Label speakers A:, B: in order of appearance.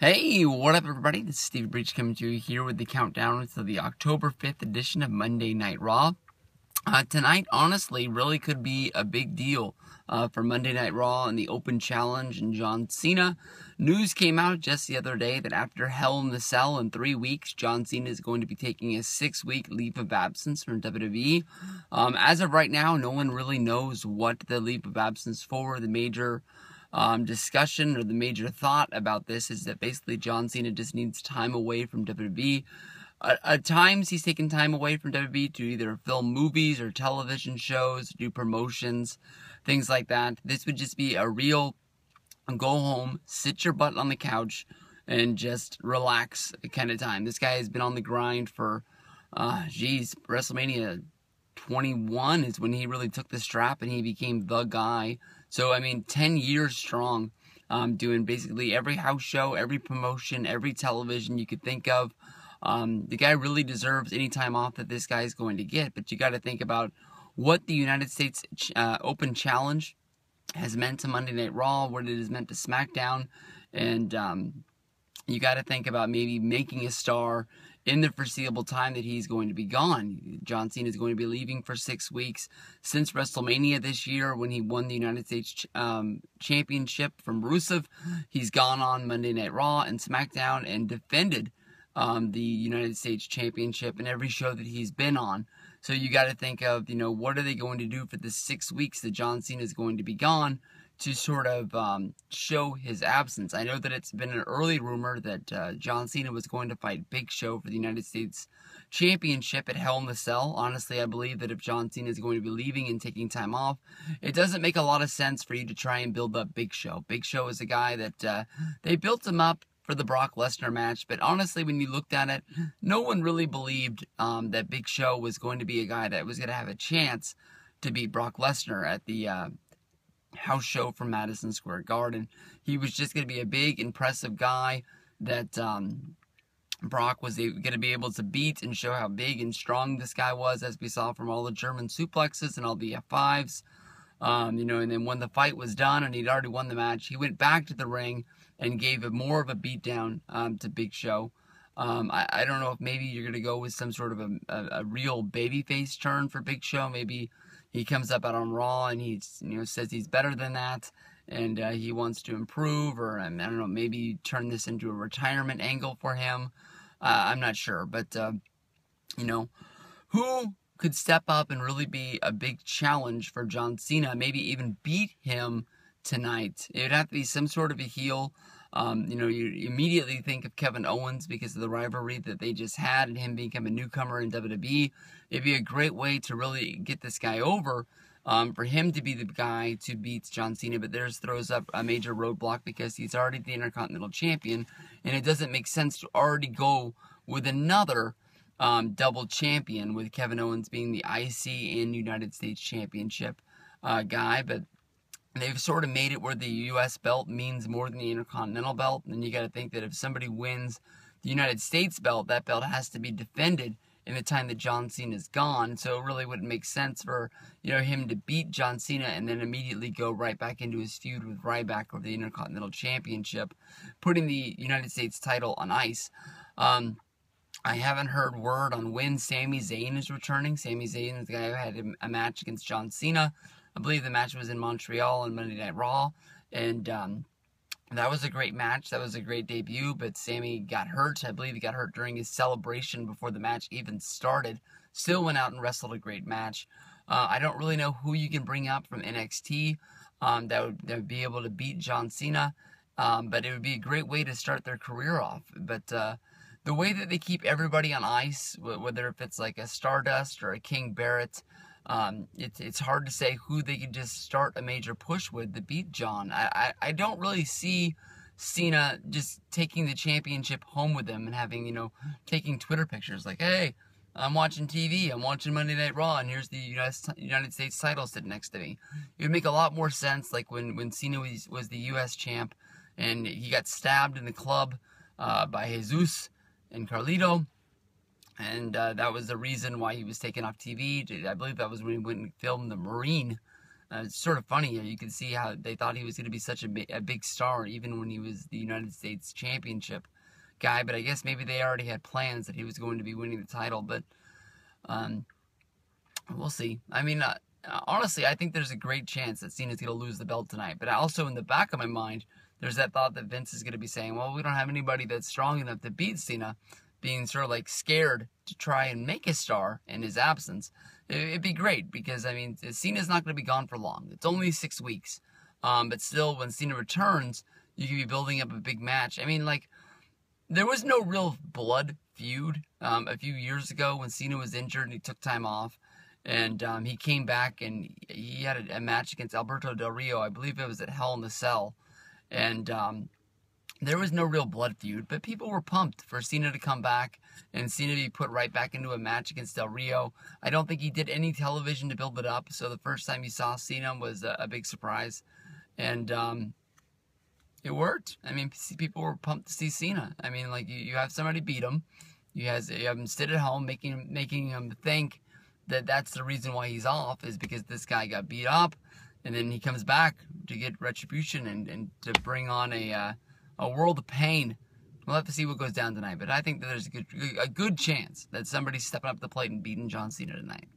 A: Hey, what up everybody? This is Steve Breach coming to you here with the countdown to the October 5th edition of Monday Night Raw. Tonight, honestly, really could be a big deal for Monday Night Raw and the Open Challenge and John Cena. News came out just the other day that after Hell in the Cell in 3 weeks, John Cena is going to be taking a 6-week leave of absence from WWE. As of right now, no one really knows what the leave of absence for. The major discussion or the major thought about this is that basically John Cena just needs time away from WWE. At times, he's taken time away from WWE to either film movies or television shows, do promotions, things like that. This would just be a real go home, sit your butt on the couch, and just relax kind of time. This guy has been on the grind for, WrestleMania 21 is when he really took the strap and he became the guy. So, I mean, 10 years strong, doing basically every house show, every promotion, every television you could think of. The guy really deserves any time off that this guy is going to get, but you got to think about what the United States Open Challenge has meant to Monday Night Raw, what it has meant to SmackDown, and you got to think about maybe making a star in the foreseeable time that he's going to be gone. John Cena is going to be leaving for 6 weeks. Since WrestleMania this year, when he won the United States Championship from Rusev, he's gone on Monday Night Raw and SmackDown and defended the United States Championship in every show that he's been on. So you got to think of, what are they going to do for the 6 weeks that John Cena is going to be gone to sort of show his absence. I know that it's been an early rumor that John Cena was going to fight Big Show for the United States Championship at Hell in the Cell. Honestly, I believe that if John Cena is going to be leaving and taking time off, it doesn't make a lot of sense for you to try and build up Big Show. Big Show is a guy that they built him up for the Brock Lesnar match, but honestly, when you looked at it, no one really believed that Big Show was going to be a guy that was going to have a chance to beat Brock Lesnar at the house show from Madison Square Garden. He was just going to be a big, impressive guy that Brock was going to be able to beat and show how big and strong this guy was, as we saw from all the German suplexes and all the F5s. And then when the fight was done and he'd already won the match, he went back to the ring and gave more of a beatdown to Big Show. I don't know if maybe you're going to go with some sort of a real babyface turn for Big Show. Maybe he comes up out on Raw and he says he's better than that and he wants to improve, or I don't know, maybe turn this into a retirement angle for him. I'm not sure, but who could step up and really be a big challenge for John Cena, maybe even beat him tonight? It would have to be some sort of a heel. You immediately think of Kevin Owens because of the rivalry that they just had and him become a newcomer in WWE. It'd be a great way to really get this guy over, for him to be the guy to beat John Cena, but there's throws up a major roadblock because he's already the Intercontinental Champion, and it doesn't make sense to already go with another double champion, with Kevin Owens being the IC and United States Championship guy, but they've sort of made it where the U.S. belt means more than the Intercontinental belt, and you got to think that if somebody wins the United States belt, that belt has to be defended in the time that John Cena is gone, so it really wouldn't make sense for him to beat John Cena and then immediately go right back into his feud with Ryback over the Intercontinental Championship, putting the United States title on ice. I haven't heard word on when Sami Zayn is returning. Sami Zayn is the guy who had a match against John Cena. I believe the match was in Montreal on Monday Night Raw, and that was a great match. That was a great debut, but Sami got hurt. I believe he got hurt during his celebration before the match even started. Still went out and wrestled a great match. I don't really know who you can bring up from NXT that would be able to beat John Cena, but it would be a great way to start their career off. But the way that they keep everybody on ice, whether if it's like a Stardust or a King Barrett, it's hard to say who they can just start a major push with to beat John. I don't really see Cena just taking the championship home with him and having, taking Twitter pictures like, hey, I'm watching TV, I'm watching Monday Night Raw, and here's the United States title sitting next to me. It would make a lot more sense like when Cena was the U.S. champ and he got stabbed in the club by Jesus and Carlito. And that was the reason why he was taken off TV. I believe that was when he went and filmed The Marine It's sort of funny. You can see how they thought he was going to be such a big star, even when he was the United States Championship guy. But I guess maybe they already had plans that he was going to be winning the title. But we'll see. I mean, honestly, I think there's a great chance that Cena's going to lose the belt tonight. But also in the back of my mind, there's that thought that Vince is going to be saying, well, we don't have anybody that's strong enough to beat Cena, being sort of like scared to try and make a star in his absence. It'd be great because, I mean, Cena's not going to be gone for long. It's only 6 weeks. But still, when Cena returns, you can be building up a big match. I mean, like, there was no real blood feud a few years ago when Cena was injured and he took time off. And he came back and he had a match against Alberto Del Rio. I believe it was at Hell in the Cell. And there was no real blood feud, but people were pumped for Cena to come back and Cena to be put right back into a match against Del Rio. I don't think he did any television to build it up, so the first time you saw Cena was a big surprise. And it worked. I mean, people were pumped to see Cena. I mean, like, you have somebody beat him. You have him sit at home, making him think that that's the reason why he's off, is because this guy got beat up, and then he comes back to get retribution and to bring on a world of pain. We'll have to see what goes down tonight, but I think that there's a good chance that somebody's stepping up to the plate and beating John Cena tonight.